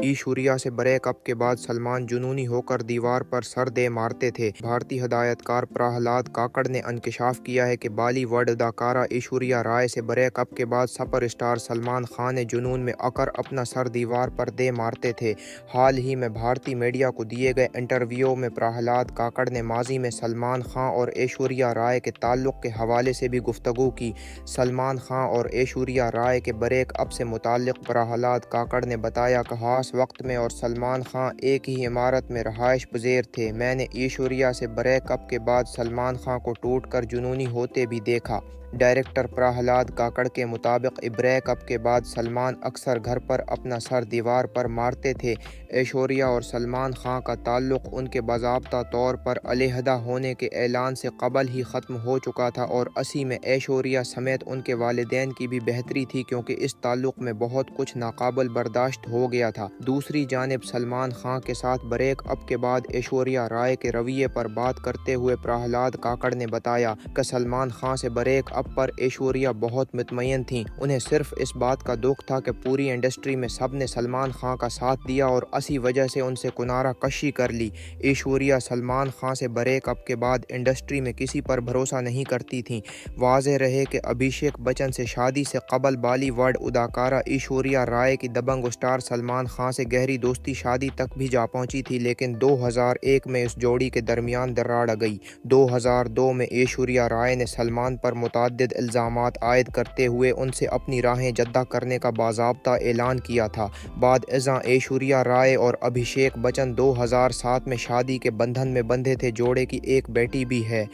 ऐश्वर्या से ब्रेकअप के बाद सलमान जुनूनी होकर दीवार पर सर दे मारते थे। भारतीय हदायतकार प्रहलाद काकड़ ने इंकशाफ किया है कि बॉलीवुड अदाकारा ऐश्वर्या राय से ब्रेकअप के बाद सुपरस्टार सलमान खान ने जुनून में आकर अपना सर दीवार पर दे मारते थे। हाल ही में भारतीय मीडिया को दिए गए इंटरव्यू में प्रहलाद काकड़ ने माजी में सलमान खान और ऐश्वर्या राय के ताल्लुक़ के हवाले से भी गुफ्तगू की। सलमान खान और ऐश्वर्या राय के ब्रेकअप से मुताल्लिक़ प्रहलाद काकड़ ने बताया कि खास वक्त में और सलमान खान एक ही इमारत में रहायश पज़ीर थे। मैंने ऐश्वर्या से ब्रेकअप के बाद सलमान खान को टूट कर जुनूनी होते भी देखा। डायरेक्टर प्रहलाद काकड़ के मुताबिक ब्रेकअप के बाद सलमान अक्सर घर पर अपना सर दीवार पर मारते थे। ऐश्वर्या और सलमान खान का ताल्लुक़ उनके बाज़ाब्ता तौर पर अलहदा होने के ऐलान से कबल ही ख़त्म हो चुका था और असी में ऐश्वर्या समेत उनके वालिदैन की भी बेहतरी थी, क्योंकि इस ताल्लुक़ में बहुत कुछ नाकाबिल बर्दाश्त हो गया था। दूसरी जानिब सलमान खान के साथ ब्रेकअप के बाद ऐश्वर्या राय के रवैये पर बात करते हुए प्रहलाद काकड़ ने बताया कि सलमान खान से ब्रेकअप पर ऐश्वर्या बहुत मुतमईन थीं। उन्हें सिर्फ इस बात का दुख था कि पूरी इंडस्ट्री में सब ने सलमान खान का साथ दिया और इसी वजह से उनसे कुनारा कशी कर ली। ऐश्वर्या सलमान खान से ब्रेकअप के बाद इंडस्ट्री में किसी पर भरोसा नहीं करती थीं। वाज़ेह रहे कि अभिषेक बच्चन से शादी से कबल बॉलीवुड अदाकारा ऐश्वर्या राय की दबंग स्टार सलमान खान से गहरी दोस्ती शादी तक भी जा पहुंची थी, लेकिन 2001 में इस जोड़ी के दरमियान दरार आ गई। 2002 में ऐश्वर्या राय ने सलमान पर मुतअद्दिद इल्ज़ामात आयद करते हुए उनसे अपनी राहें जद्दा करने का बाज़ाब्ता ऐलान किया था। बाद अज़ां ऐश्वर्या राय और अभिषेक बच्चन 2007 में शादी के बंधन में बंधे थे। जोड़े की एक बेटी भी है।